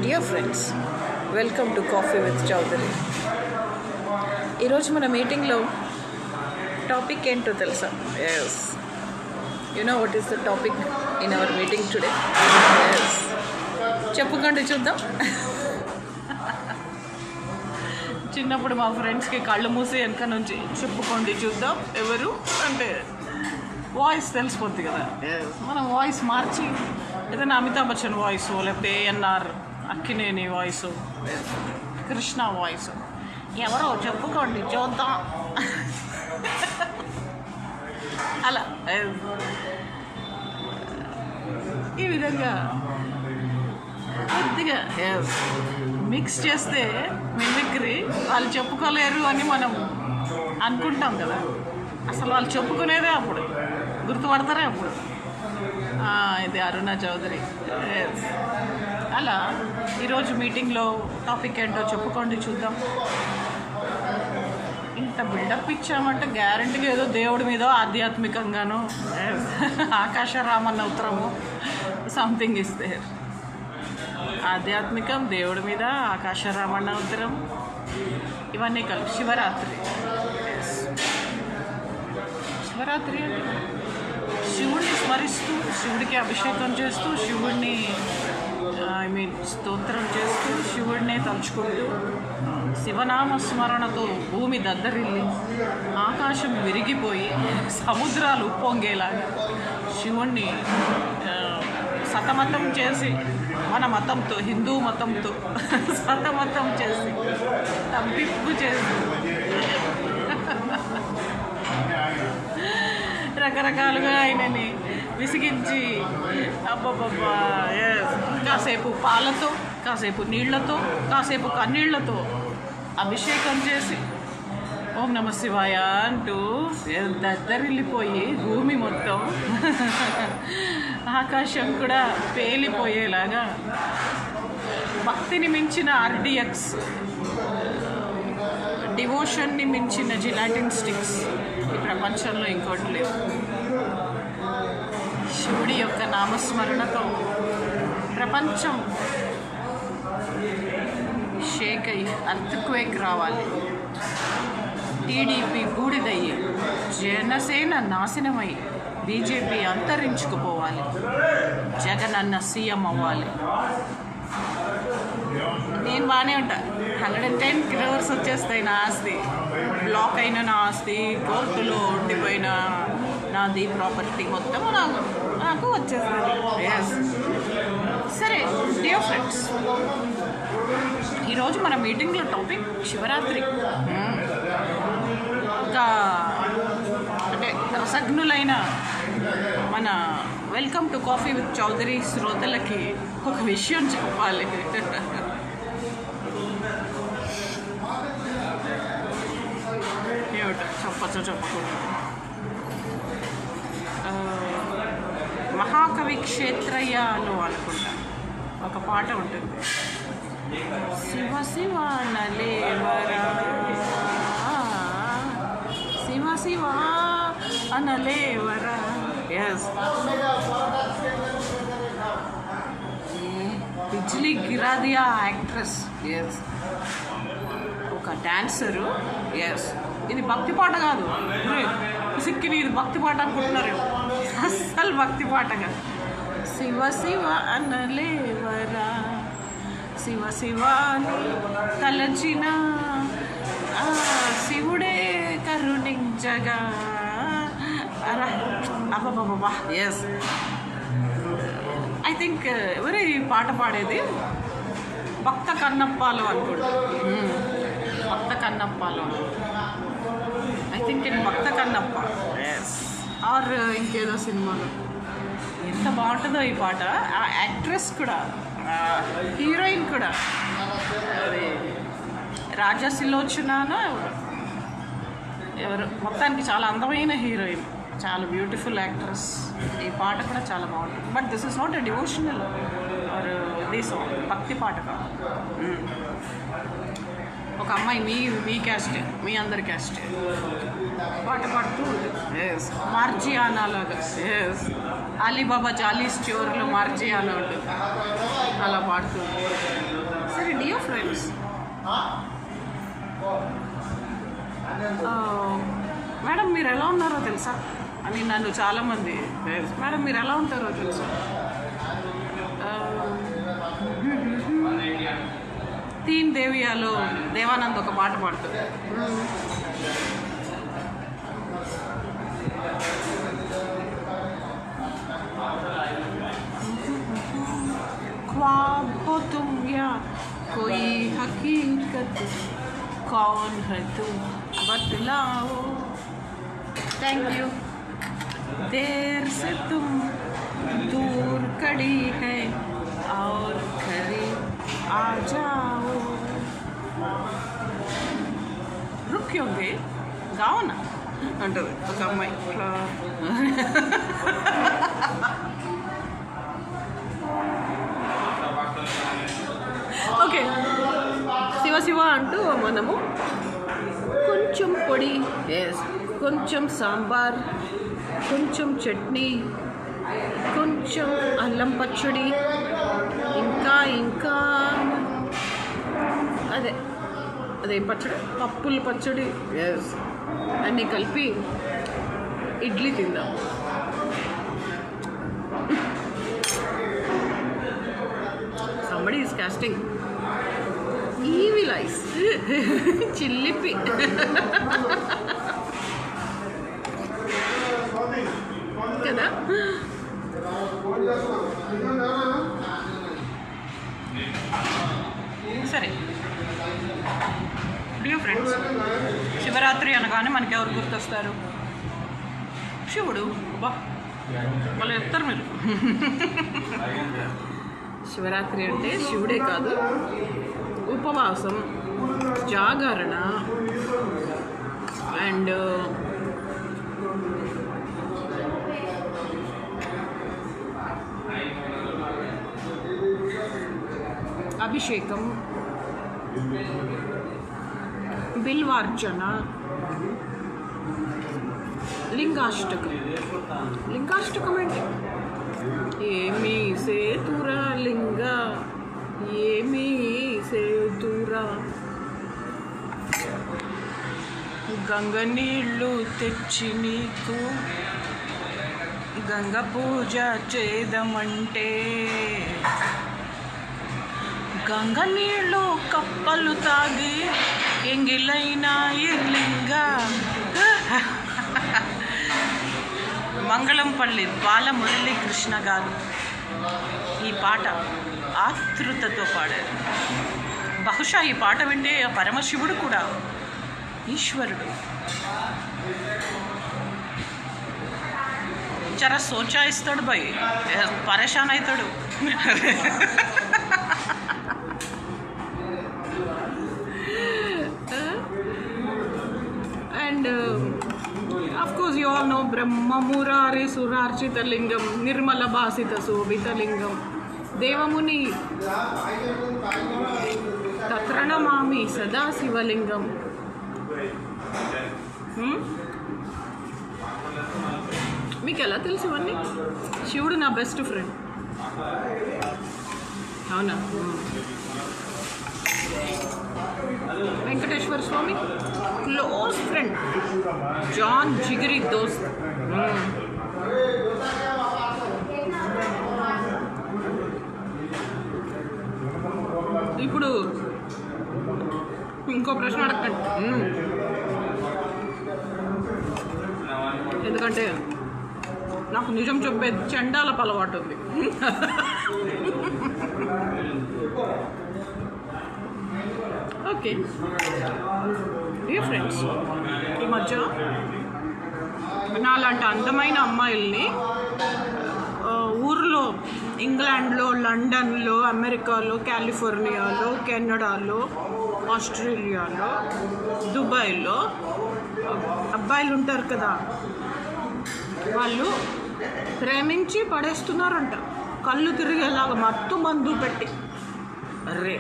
Dear friends, welcome to coffee with Chowdary. ఈరోజు మన మీటింగ్లో టాపిక్ ఏంటో తెలుసా? Yes, you know what is the topic in our meeting today? Yes, చెప్పుకోండి చూద్దాం. చిన్నప్పుడు మా ఫ్రెండ్స్కి కళ్ళు మూసి వెనక నుంచి చెప్పుకోండి చూద్దాం ఎవరు అంటే వాయిస్ తెలిసిపోద్ది కదా. మనం వాయిస్ మార్చి ఏదైనా అమితాబ్ బచ్చన్ వాయిస్, లేకపోతే ఏఎన్ఆర్, అక్కినేని వాయిస్, కృష్ణ వాయిస్, ఎవరో చెప్పుకోండి చూద్దాం అలా ఈ విధంగా కొద్దిగా మిక్స్ చేస్తే మిమిక్రీ వాళ్ళు చెప్పుకోలేరు అని మనం అనుకుంటాం కదా. అసలు వాళ్ళు చెప్పుకునేదే అప్పుడు, గుర్తుపడతారే అప్పుడు. ఇది అరుణ చౌదరి. అలా ఈరోజు మీటింగ్లో టాపిక్ ఏంటో చెప్పుకోండి చూద్దాం. ఇంత బిల్డప్ ఇచ్చామంటే గ్యారంటీగా ఏదో దేవుడి మీద ఆధ్యాత్మికంగాను ఆకాశరామన్న ఉత్తరము సంథింగ్ ఇస్తే ఆధ్యాత్మికం, దేవుడి మీద ఆకాశరామన్న ఉత్తరం, ఇవన్నీ కలిపి శివరాత్రి. శివరాత్రి అంటే శివుడిని స్మరిస్తూ, శివుడికి అభిషేకం చేస్తూ, శివుడిని స్తోత్రం చేస్తూ, శివుడినే తలుచుకుంటూ, శివనామ స్మరణతో భూమి దద్దరిల్లి ఆకాశం విరిగిపోయి సముద్రాలు ఉప్పొంగేలాగా శివుణ్ణి సతమతం చేసి, మన మతంతో, హిందూ మతంతో సతమతం చేసి, తప్పిప్పు చేసి రకరకాలుగా ఆయనని విసిగించి అబ్బబ్బబ్బా కాసేపు పాలతో, కాసేపు నీళ్లతో, కాసేపు కన్నీళ్లతో అభిషేకం చేసి ఓం నమ శివాయ అంటూ దద్దరిల్లిపోయి భూమి మొత్తం ఆకాశం కూడా పేలిపోయేలాగా భక్తిని మించిన ఆర్డిఎక్స్, డివోషన్ని మించిన జిలాటిన్ స్టిక్స్ ఈ ప్రపంచంలో ఇంకోటి లేవు. శివుడి యొక్క నామస్మరణతో ప్రపంచం షేక్ అయ్యి అర్త్క్వేక్ రావాలి, టీడీపీ బూడిదయ్యి, జనసేన నాశనమై బీజేపీ అంతరించుకుపోవాలి, జగన్ అన్న సీఎం అవ్వాలి. నేను బాగానే ఉంటా, 110 crores వచ్చేస్తాయి నా ఆస్తి, బ్లాక్ అయిన నా ఆస్తి, కోర్టులో ఉండిపోయిన నాది ప్రాపర్టీ మొత్తం నాకు వచ్చేస్తుంది. ఎస్, సరే డియర్ ఫ్రెండ్స్, ఈరోజు మన మీటింగ్లో టాపిక్ శివరాత్రి. ఇంకా అంటే రసజ్ఞులైన మన welcome to coffee with Chowdary శ్రోతలకి ఒక విషయం చెప్పాలి. ఏమిటో చెప్పచ్చో చెప్పకూడదు. మహాకవి క్షేత్రయ్యలో అనుకుంటా ఒక పాట ఉంటుంది, శివ శివ అనలేవరా, శివ శివ అనలేవరా. ఎస్, బిజ్లీ గిరాదియా యాక్ట్రెస్, ఎస్, ఒక డాన్సరు. ఎస్, ఇది భక్తి పాట కాదు, సిక్కిని ఇది భక్తి పాట అనుకుంటున్నారు, అస్సలు భక్తి పాట కాదు. శివ శివ అనలేవరా, శివ శివాని తలచిన శివుడే కరుణించగా. అబ్బబ్బబ్బా, ఎస్, ఐ థింక్ ఎవరు ఈ పాట పాడేది? భక్త కన్నప్పాలు అనుకుంటా, భక్త కన్నప్పాలు, I think in Bhakta Kannappa, yes, or ఇంకేదో సినిమాలో. ఎంత బాగుంటుందో ఈ పాట. ఆ యాక్ట్రెస్ కూడా, హీరోయిన్ కూడా, అది రాజసిలోచన ఎవరు, మొత్తానికి చాలా అందమైన హీరోయిన్, చాలా బ్యూటిఫుల్ యాక్ట్రెస్. ఈ పాట కూడా చాలా బాగుంటుంది. But this is not a devotional or దేశం భక్తి పాట కాదు. ఒక అమ్మాయి మీ క్యాస్ట్, మీ అందరి క్యాస్ట్ పాట పాడుతూ మార్జియానా లాగా. ఎస్, అలీబాబా 40 చోర్లు మార్చేయాలో ఉంటుంది, అలా పాడుతుంది. సరే డియర్ ఫ్రెండ్స్, మేడం మీరు ఎలా ఉన్నారో తెలుసా అని నన్ను చాలామంది, మేడం మీరు ఎలా ఉంటారో తెలుసా, తీన్ దేవియాలో దేవానంద్ ఒక పాట పాడుతుంది. ख्वाब हो तुम या कोई हकीकत, कौन है तुम बतलाओ. Thank you. देर से तुम दूर खड़ी है और करीब आ जाओ. रुक क्यों गए, गाओ ना అంటుంది ఒక అమ్మాయి. ఓకే, శివ శివ అంటూ మనము కొంచెం పొడి, కొంచెం సాంబార్, కొంచెం చట్నీ, కొంచెం అల్లం పచ్చడి, ఇంకా ఇంకా అదే అదే పచ్చడి, పప్పుల పచ్చడి, అన్నీ కలిపి ఇడ్లీ తిందాం. Somebody is casting evil eyes. చిల్లిపి. కదా. సరే డియర్ ఫ్రెండ్స్, శివరాత్రి అనగానే మనకి ఎవరు గుర్తొస్తారు? శివుడు. బా వాళ్ళు చెప్తారు మీరు. శివరాత్రి అంటే శివుడే కాదు, ఉపవాసం, జాగరణ అండ్ అభిషేకం, బిల్వార్చన, లింగాష్టకం. లింగాష్టకం అంటే ఏమీ సేతురా లింగ, ఏమీ సేతురా, గంగ నీళ్ళు తెచ్చి నీకు గంగ పూజ చేదమంటే, గంగ నీళ్ళు కప్పలు తాగి ఎంగిలైన లింగ. మంగళంపల్లి బాలమురళీ కృష్ణ గారు ఈ పాట ఆతృతతో పాడారు. బహుశా ఈ పాట వింటే పరమశివుడు కూడా ఈశ్వరుడు జర సోచాయిస్తాడు, భయ్ పరేషాన్ అవుతాడు. And of course you all know బ్రహ్మ మురారి సురార్చిత లింగం, నిర్మల భాసిత శోభిత లింగం, దేవముని తత్రణమామి సదా శివలింగం. మీకు ఎలా తెలుసు ఇవన్నీ? శివుడు నా బెస్ట్ ఫ్రెండ్. అవునా? వెంకటేశ్వర స్వామి క్లోజ్ ఫ్రెండ్, జాన్ జిగిరి దోస్త్. ఇప్పుడు ఇంకో ప్రశ్న అడగండి, ఎందుకంటే నాకు నిజం చెప్పే చండాలపు అలవాటు ఉంది. ఓకే డియర్ ఫ్రెండ్స్, ఈ మధ్య నాలాంటి అందమైన అమ్మాయిల్ని ఊర్లో ఇంగ్లాండ్లో, లండన్లో, అమెరికాలో, కాలిఫోర్నియాలో, కెనడాలో, ఆస్ట్రేలియాలో, దుబాయ్లో అబ్బాయిలు ఉంటారు కదా, వాళ్ళు ప్రేమించి పడేస్తున్నారంట, కళ్ళు తిరిగేలాగా మత్తు మందు పెట్టి. అరే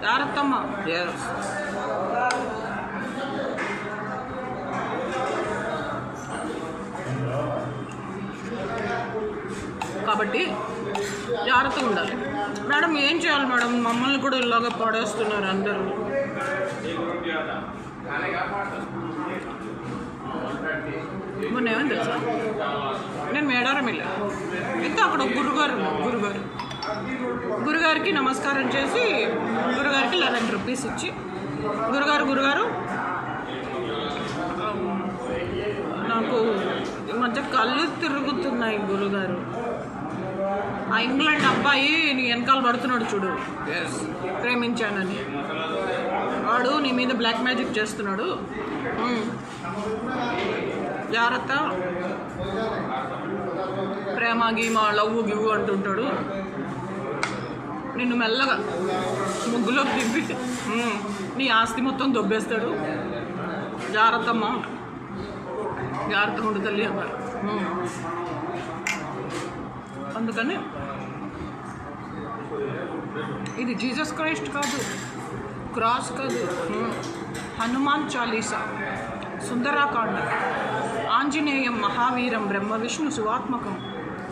జాగ్రత్తమ్మా. కాబట్టి జాగ్రత్తగా ఉండాలి. మేడం ఏం చేయాలి మేడం, మమ్మల్ని కూడా ఇలాగా పడేస్తున్నారు అందరూ. మొన్న ఏమని తెలుసా, నేను మేడారం వెళ్ళాను. అయితే అక్కడ ఒక గురుగారికి నమస్కారం చేసి గురుగారికి 11 రూపీస్ ఇచ్చి, గురుగారు నాకు ఈ మధ్య కళ్ళు తిరుగుతున్నాయి గురుగారు, ఆ ఇంగ్లాండ్ అబ్బాయి నీ వెనకాల పడుతున్నాడు చూడు, ప్రేమించానని, వాడు నీ మీద బ్లాక్ మ్యాజిక్ చేస్తున్నాడు, జాగ్రత్త, ప్రేమ గీమా లవ్వు గివ్వు అంటుంటాడు, నిన్ను మెల్లగా ముగ్గులోకి దింపి నీ ఆస్తి మొత్తం దొబ్బేస్తాడు, జాగ్రత్తమ్మా, జాగ్రత్తగా ఉండు తల్లి అన్నారు. అందుకని ఇది జీసస్ క్రైస్ట్ కాదు, క్రాస్ కాదు, హనుమాన్ చాలీసా, సుందరాకాండ, ఆంజనేయం మహావీరం బ్రహ్మ విష్ణు శివాత్మకం,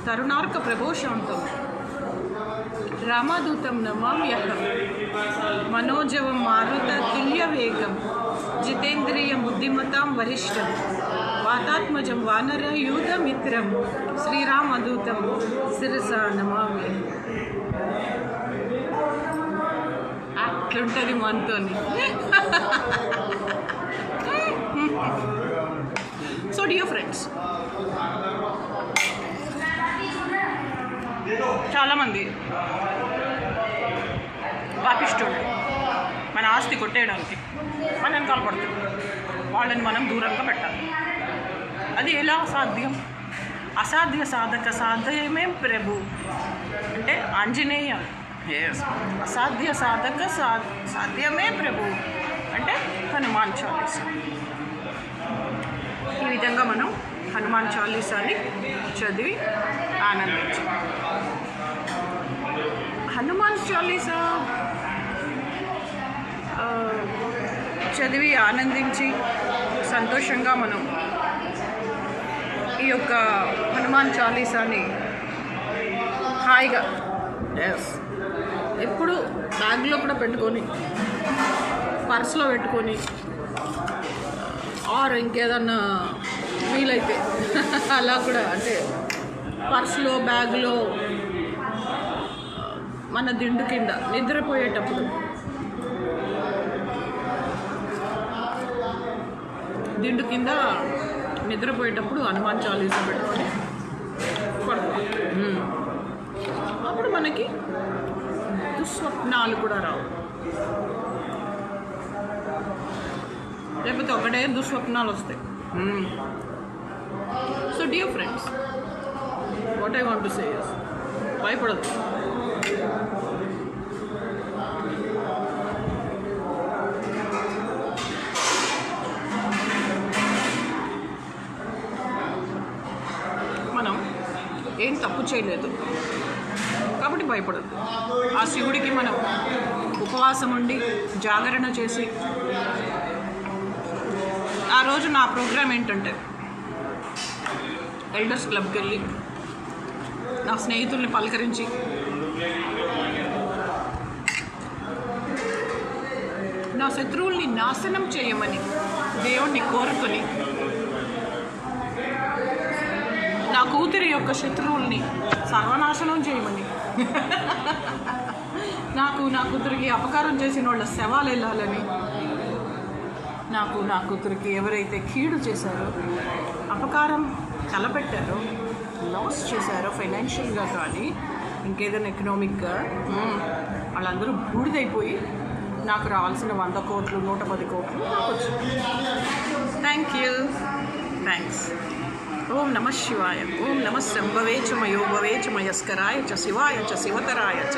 తరుణార్క ప్రభోశాంతం, రామదూతం నమామ్యహం, మనోజవం మారుత తుల్యవేగం, జితేంద్రియం బుద్ధిమతాం వరిష్టం, వాతాత్మజం వానర యూధమిత్రం, శ్రీరామదూతం శిరసా నమామి. అట్లుంటుంది మనతోని. సో డియర్ ఫ్రెండ్స్, చాలామంది పాపిష్టోళ్ళు మన ఆస్తి కొట్టేయడానికి మన వెనకాల పడుతుంది, వాళ్ళని మనం దూరంగా పెట్టాలి. అది ఎలా సాధ్యం? అసాధ్య సాధక సాధ్యమే ప్రభు అంటే ఆంజనేయ, అసాధ్య సాధక సాధ్యమే ప్రభు అంటే హనుమాన్ చాలీసా. ఈ విధంగా మనం హనుమాన్ చాలీసాని చదివి ఆనందించాం. హనుమాన్ చాలీసా చదివి ఆనందించి సంతోషంగా మనం ఈ యొక్క హనుమాన్ చాలీసాని హాయిగా ఎప్పుడు బ్యాగ్లో కూడా పెట్టుకొని, పర్స్లో పెట్టుకొని, ఆర్ ఇంకేదన్నా వీలైతే అలా కూడా, అంటే పర్స్లో బ్యాగ్లో మన దిండు కింద నిద్రపోయేటప్పుడు, దిండు కింద నిద్రపోయేటప్పుడు హనుమాన్ చాలీసా పెట్టుకొని పడుకోవాలి. అప్పుడు మనకి దుస్వప్నాలు కూడా రావు. లేకపోతే ఒకటే దుస్వప్నాలు వస్తాయి. So dear friends, what I want to say is, భయపడదు. మనం ఏం తప్పు చేయలేదు కాబట్టి భయపడదు. ఆ శివుడికి మనం ఉపవాసం ఉండి జాగరణ చేసి, ఆ రోజు నా ప్రోగ్రాం ఏంటంటే ఎల్డర్స్ క్లబ్కి వెళ్ళి నా స్నేహితుల్ని పలకరించి నా శత్రువుల్ని నాశనం చేయమని దేవుణ్ణి కోరుకొని, నా కూతురి యొక్క శత్రువుల్ని సర్వనాశనం చేయమని, నా కూతురికి అపకారం చేసిన వాళ్ళ శవాలు వెళ్ళాలని, నా కూతురికి ఎవరైతే కీడు చేశారో, అపకారం తలపెట్టారో, లాస్ చేశారో ఫైనాన్షియల్గా కానీ ఇంకేదైనా ఎకనామిక్గా, వాళ్ళందరూ బూడిదైపోయి నాకు రావాల్సిన 100 కోట్లు 110 కోట్లు నాకు వచ్చింది. Thank you, thanks. ఓం నమః శివాయ, ఓం నమః శంభవే చ మయోభవే చ మయస్కరాయ చ శివాయ చ శివతరాయ చ